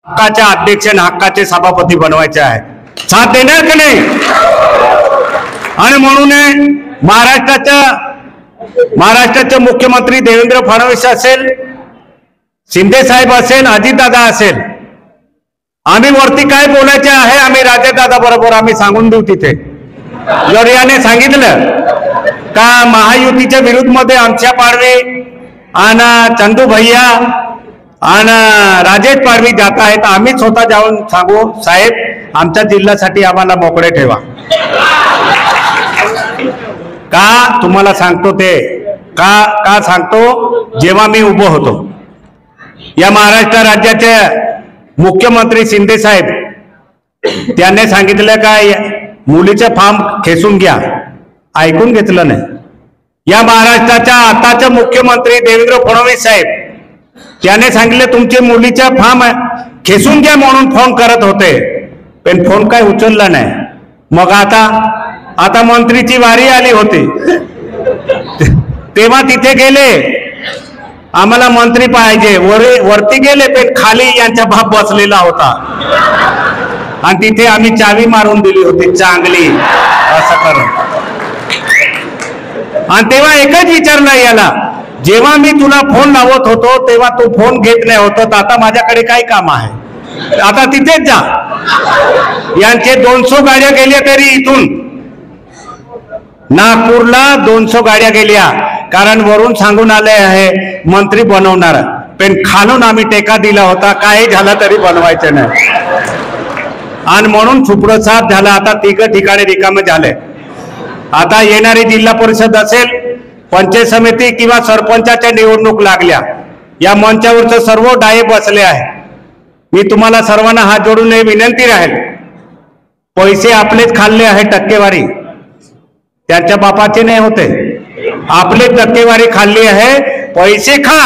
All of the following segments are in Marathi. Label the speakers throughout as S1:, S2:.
S1: हक्काच्या अध्यक्ष आणि हक्काचे सभापती बनवायचे आहे, साथ देणार की नाही? आणि म्हणून महाराष्ट्राचे मुख्यमंत्री देवेंद्र फडणवीस असेल, शिंदे साहेब असेल, अजितदादा असेल, आम्ही वरती काय बोलायचे आहे आम्ही राजेदादा बरोबर आम्ही सांगून देऊ. तिथे जर याने सांगितलं का महायुतीच्या विरुद्ध मध्ये आमच्या पाडवी आणि चंदू भैया आणि राजेश पाडवी जात आहेत, आम्ही स्वतः जाऊन सांगू साहेब आमच्या जिल्ह्यासाठी आम्हाला मोकळे ठेवा. का तुम्हाला सांगतो ते का सांगतो, जेव्हा मी उभं होतो या महाराष्ट्र राज्याचे मुख्यमंत्री शिंदे साहेब त्यांनी सांगितलं का मुलीचे फॉर्म खेचून घ्या, ऐकून घेतलं नाही. या महाराष्ट्राच्या आताचे मुख्यमंत्री देवेंद्र फडणवीस साहेब त्याने सांगितले तुमचे मुलीच्या फॉर्म खेचून घ्या म्हणून फोन करत होते, पण फोन काय उचलला नाही. मग आता मंत्रीची वारी आली होती तेव्हा तिथे गेले, आम्हाला मंत्री पाहिजे, वरती गेले पण खाली यांचा बाप बसलेला होता आणि तिथे आम्ही चावी मारून दिली होती चांगली असं करून. आणि तेव्हा एकच विचारलं याला, जेव्हा मी तुला फोन लावत होतो तेव्हा तू फोन घेत नाही होत, आता माझ्याकडे काय काम आहे, आता तिथेच जा. यांचे 200 गाड्या गेल्या तरी इथून नागपूरला 200 गाड्या गेल्या, कारण वरून सांगून आले आहे मंत्री बनवणार, पण खालून आम्ही टेका दिला होता काही झाला तरी बनवायचं नाही. आणि म्हणून सुप्रसाद झाला, आता 3 ठिकाणी रिकामे झाले. आता येणारी जिल्हा परिषद असेल, पंचायत समिती किंवा सरपंचाच्या निवडणूक लागल्या, या मंचावरचे सर्व डाये बसले आहे. मी तुम्हाला सर्वांना हात जोडून विनंती राहील, पैसे आपलेच खाल्ले आहे, टक्केवारी त्यांच्या बापाचे नाही होते, आपले टक्केवारी खाल्ली आहे. पैसे खा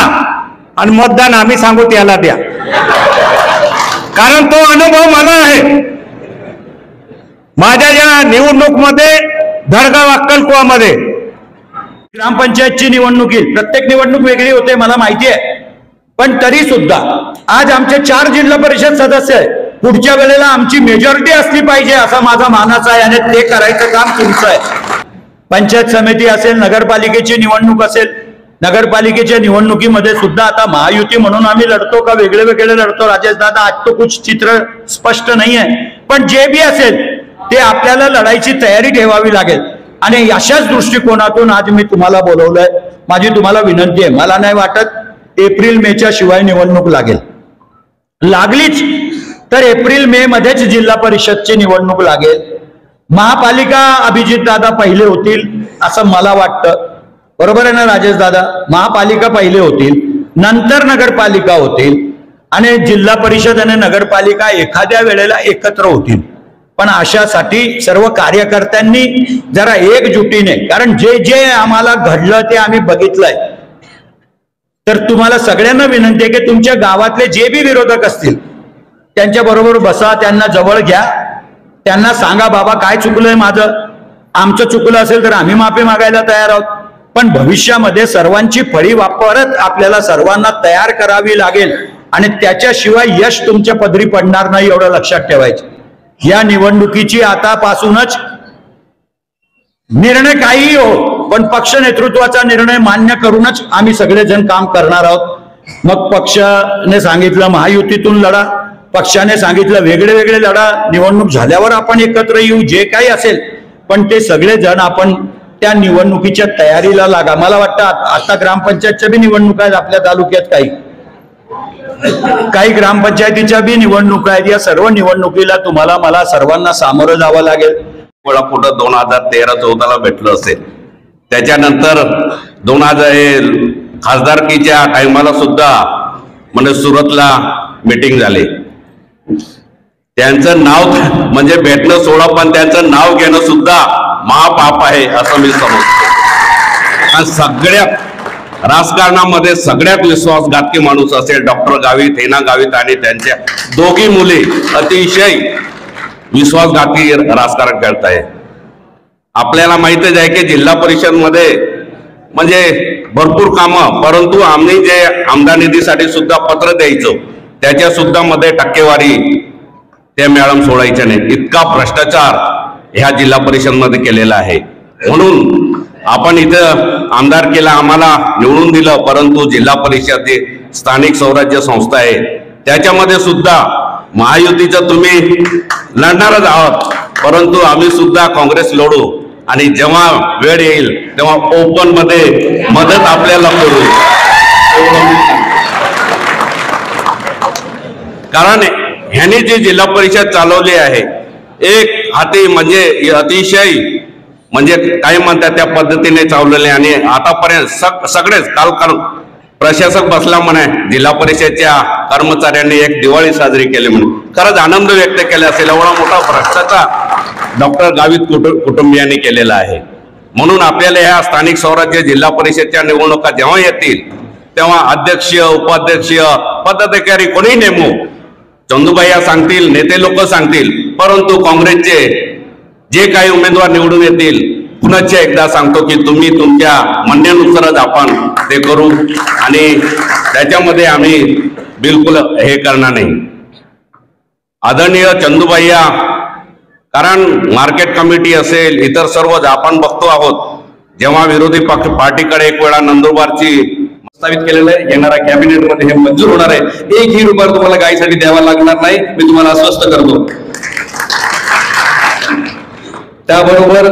S1: आणि मतदान आम्ही सांगू त्याला द्या, कारण तो अनुभव मला आहे. माझ्या या निवडणूक मध्ये धडगाव अक्कलकुवामध्ये
S2: ग्रामपंचायतची निवडणुकीत प्रत्येक निवडणूक वेगळी होते मला माहिती आहे, पण तरी सुद्धा आज आमचे 4 जिल्हा परिषद सदस्य आहे. पुढच्या वेळेला आमची मेजॉरिटी असली पाहिजे असा माझा मानस आहे आणि ते करायचं काम तुमचं आहे. पंचायत समिती असेल, नगरपालिकेची निवडणूक असेल, नगरपालिकेच्या निवडणुकीमध्ये सुद्धा आता महायुती म्हणून आम्ही लढतो का वेगळे वेगळे लढतो राजेश दादा, आज तो कुछ चित्र स्पष्ट नाही आहे, पण जे बी असेल ते आपल्याला लढाईची तयारी ठेवावी लागेल. आणि अशाच दृष्टिकोनातून आज मी तुम्हाला बोलवलंय. माझी तुम्हाला विनंती आहे, मला नाही वाटत एप्रिल मेच्या शिवाय निवडणूक लागेल, लागलीच तर एप्रिल मे मध्येच जिल्हा परिषदची निवडणूक लागेल. महापालिका अभिजित दादा पहिले होतील असं मला वाटतं, बरोबर आहे ना राजेश दादा? महापालिका पहिले होतील, नंतर नगरपालिका होतील आणि जिल्हा परिषद आणि नगरपालिका एखाद्या वेळेला एकत्र होतील. पण अशासाठी सर्व कार्यकर्त्यांनी जरा एकजुटीने, कारण जे जे आम्हाला घडलं ते आम्ही बघितलंय, तर तुम्हाला सगळ्यांना विनंती आहे की तुमच्या गावातले जे बी विरोधक असतील त्यांच्या बरोबर बसा, त्यांना जवळ घ्या, त्यांना सांगा बाबा काय चुकलंय माझं, आमचं चुकलं असेल तर आम्ही माफी मागायला तयार आहोत, पण भविष्यामध्ये सर्वांची फळी वापरत आपल्याला सर्वांना तयार करावी लागेल आणि त्याच्याशिवाय यश तुमच्या पदरी पडणार नाही, एवढं लक्षात ठेवायचं. या निवडणुकीची आतापासूनच निर्णय काहीही हो, पण पक्ष नेतृत्वाचा निर्णय मान्य करूनच आम्ही सगळेजण काम करणार आहोत. मग पक्षाने सांगितलं महायुतीतून लढा, पक्षाने सांगितलं वेगळे वेगळे लढा, निवडणूक झाल्यावर आपण एकत्र येऊ, जे काही असेल, पण ते सगळेजण आपण त्या निवडणुकीच्या तयारीला लागा. मला वाटतं आता ग्रामपंचायतच्या बी निवडणूक आहेत आपल्या तालुक्यात, काही ग्रामपंचायतीच्या बी निवडणुका आहेत. या सर्व निवडणुकीला तुम्हाला मला सर्वांना सामोरं जावं लागेल.
S3: मला कुठं 2013-14 भेटलं असेल, त्याच्यानंतर 2000 खासदारकीच्या टायमाला सुद्धा म्हणजे सुरतला मीटिंग झाली. त्यांचं नाव म्हणजे भेटणं सोडा, पण त्यांचं नाव घेणं सुद्धा महापाप आहे असं मी समजतो. आणि सगळ्यात राजकारणामध्ये सगळ्यात विश्वासघातकी माणूस असेल डॉक्टर गावित, हेना गावित आणि त्यांच्या 2 मुले अतिशय विश्वासघाती राजकारण करतायत. आपल्याला माहितच आहे की जिल्हा परिषद मध्ये म्हणजे भरपूर कामं, परंतु आम्ही जे आमदार निधीसाठी सुद्धा पत्र द्यायचो त्याच्या सुद्धा मध्ये टक्केवारी त्या मॅडम सोडायच्या नाही. इतका भ्रष्टाचार ह्या जिल्हा परिषद मध्ये केलेला आहे. म्हणून आपण इथं आमदारकीला आम्हाला निवडून दिलं, परंतु जिल्हा परिषद स्थानिक स्वराज्य संस्था आहे त्याच्यामध्ये सुद्धा महायुतीचं तुम्ही लढणारच आहोत, परंतु आम्ही सुद्धा काँग्रेस लढू आणि जेव्हा वेळ येईल तेव्हा ओपन मध्ये मदत आपल्याला करू. कारण ह्याने जी जिल्हा परिषद चालवली आहे एक हाती म्हणजे अतिशय म्हणजे काय म्हणतात त्या पद्धतीने चालवलेले आणि आतापर्यंत सगळेच काल प्रशासक बसला म्हणे जिल्हा परिषदेच्या कर्मचाऱ्यांनी एक दिवाळी साजरी केली म्हणून खरंच आनंद व्यक्त केला असेल. एवढा मोठा भ्रष्टाचार डॉक्टर गावित कुटुंबियांनी केलेला आहे. म्हणून आपल्याला ह्या स्थानिक स्वराज्य जिल्हा परिषदच्या निवडणुका जेव्हा येतील तेव्हा अध्यक्ष उपाध्यक्ष पदाधिकारी कोणी नेमू चंदूबाई सांगतील, नेते लोक सांगतील, परंतु काँग्रेसचे जे काही उमेदवार निवडून येतील पुन्हा एकदा सांगतो की तुम्ही तुमच्या म्हणण्यानुसारच आपण ते करू आणि त्याच्यामध्ये आम्ही बिलकुल हे करणार नाही. आदरणीय चंदूबाई, कारण मार्केट कमिटी असेल इतर सर्व आपण बघतो आहोत, जेव्हा विरोधी पार्टीकडे एक वेळा नंदुरबारची प्रस्तावित केलेलं आहे, येणाऱ्या कॅबिनेटमध्ये हे मंजूर होणार आहे. एकही रुपया तुम्हाला गायीसाठी द्यावा लागणार नाही, मी तुम्हाला आश्वस्त करतो. त्याबरोबर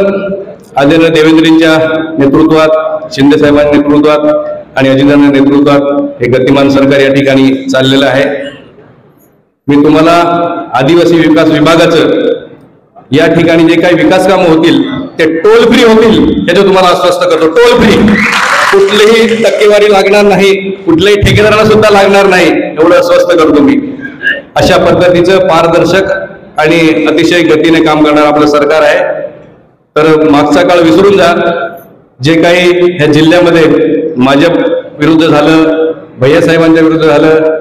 S3: आदरणीय देवेंद्रजींच्या नेतृत्वात, शिंदे साहेबांच्या नेतृत्वात आणि अजितदादांच्या नेतृत्वात हे गतिमान सरकार या ठिकाणी चाललेलं आहे. मी तुम्हाला आदिवासी विकास विभागाचं या ठिकाणी जे काही विकास कामं होतील ते टोल फ्री होतील याचं तुम्हाला आश्वस्त करतो. टोल फ्री, कुठलीही टक्केवारी लागणार नाही, कुठल्याही ठेकेदाराला सुद्धा लागणार नाही, एवढं आश्वस्त करतो मी. अशा पद्धतीचं पारदर्शक आणि अतिशय गतीने काम करणारं आपलं सरकार आहे. तर मागचा काळ विसरून जा. जे काही ह्या जिल्ह्यामध्ये माझ्या विरुद्ध झालं, भैयासाहेबांच्या विरुद्ध झालं,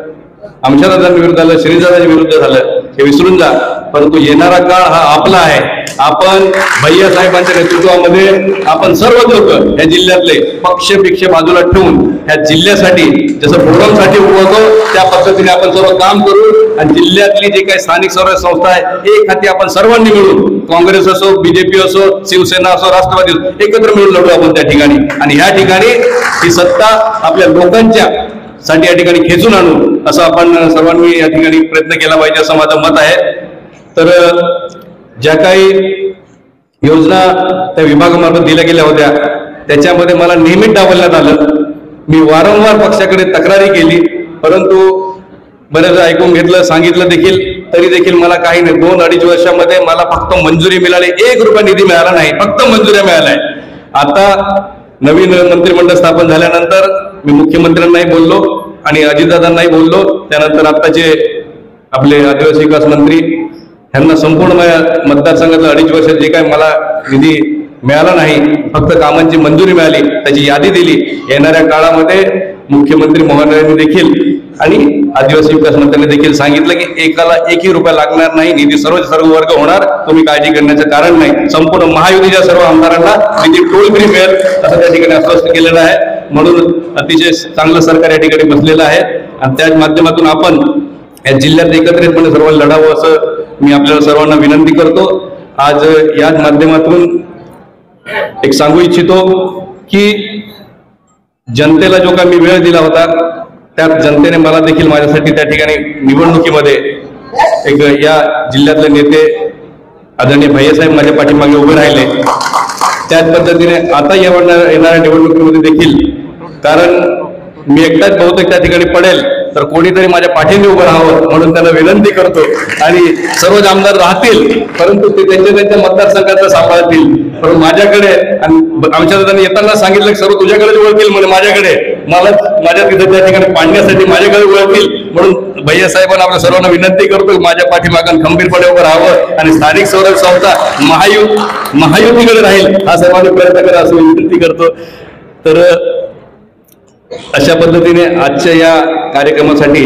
S3: आमच्यादादांच्या विरुद्ध झालं, श्रीदादांच्या विरुद्ध झालं, हे विसरून जा. परंतु येणारा काळ हा आपला आहे. आपण भैयासाहेबांच्या नेतृत्वामध्ये आपण सर्व लोक या जिल्ह्यातले पक्ष बाजूला ठेवून ह्या जिल्ह्यासाठी जसं फोरमसाठी उभवतो त्या पद्धतीने आपण सर्व काम करू आणि जिल्ह्यातली जे काही स्थानिक स्वराज्य संस्था आहे एक हाती आपण सर्वांनी मिळून, काँग्रेस असो, बीजेपी असो, शिवसेना असो, राष्ट्रवादी असो, एकत्र मिळून लढू आपण त्या ठिकाणी. आणि ह्या ठिकाणी ही सत्ता आपल्या लोकांच्या साठी या ठिकाणी खेचून आणू असं आपण सर्वांनी या ठिकाणी प्रयत्न केला पाहिजे असं माझं मत आहे. तर ज्या काही योजना त्या विभागामार्फत दिल्या गेल्या होत्या त्याच्यामध्ये मला नेहमीच डावलण्यात आलं. मी वारंवार पक्षाकडे तक्रारी केली, परंतु बरेच ऐकून घेतलं, सांगितलं देखील, तरी देखील मला काही नाही. 2-2.5 वर्षामध्ये मला फक्त मंजुरी मिळाली, 1 रुपया निधी मिळाला नाही, फक्त मंजुऱ्या मिळाल्या. आता नवीन मंत्रिमंडळ स्थापन झाल्यानंतर मी मुख्यमंत्र्यांनाही बोललो आणि अजितदादांनाही बोललो. त्यानंतर आत्ताचे आपले आदिवासी विकास मंत्री ह्यांना संपूर्ण मतदारसंघातलं 2.5 वर्षात जे काही मला निधी मिळाला नाही, फक्त कामांची मंजुरी मिळाली, त्याची यादी दिली. येणाऱ्या काळामध्ये मुख्यमंत्री महोदयांनी देखील आणि आदिवासी विकास मंत्र्यांनी देखील सांगितलं की एकाला 1ही रुपया लागणार नाही, निधी सर्व वर्ग होणार, तुम्ही काळजी करण्याचं कारण नाही. संपूर्ण महायुतीच्या सर्व आमदारांना निधी टोल फ्री मिळेल असं त्या ठिकाणी आश्वस्त केलेलं आहे. म्हणून अतिशय चांगलं सरकार या ठिकाणी बसलेलं आहे आणि त्याच माध्यमातून आपण या जिल्ह्यात एकत्रितपणे सर्वांना लढावं असं मी आपल्याला सर्वांना विनंती करतो. आज याच माध्यमातून एक सांगू इच्छितो की जनतेला जो काही मी वेळ दिला होता त्यात जनतेने मला देखील माझ्यासाठी त्या ठिकाणी निवडणुकीमध्ये एक या जिल्ह्यातले नेते आदरणीय भैयासाहेब माझ्या पाठीमागे उभे राहिले. त्याच पद्धतीने आता येणाऱ्या निवडणुकीमध्ये देखील, कारण मी एकटाच बहुतेक त्या ठिकाणी पडेल, तर कोणीतरी माझ्या पाठीने उभं राहावं म्हणून त्यांना विनंती करतो. आणि सर्वच आमदार राहतील परंतु ते त्यांच्या मतदारसंघाचं सांभाळतील. परंतु माझ्याकडे आणि आमच्या दादांनी येताना सांगितलं की सर्व तुझ्याकडे वळतील म्हणजे माझ्याकडे, मला माझ्या तिथे त्या ठिकाणी पाडण्यासाठी माझ्याकडे वळतील. म्हणून भैयासाहेबांना आपल्या सर्वांना विनंती करतो की माझ्या पाठीमागून खंबीरपणे उभं राहावं आणि स्थानिक स्वराज्य संस्था महायुतीकडे राहील हा सर्वांनी प्रयत्न करा असं विनंती करतो. तर अशा पद्धतीने आजच्या या कार्यक्रमासाठी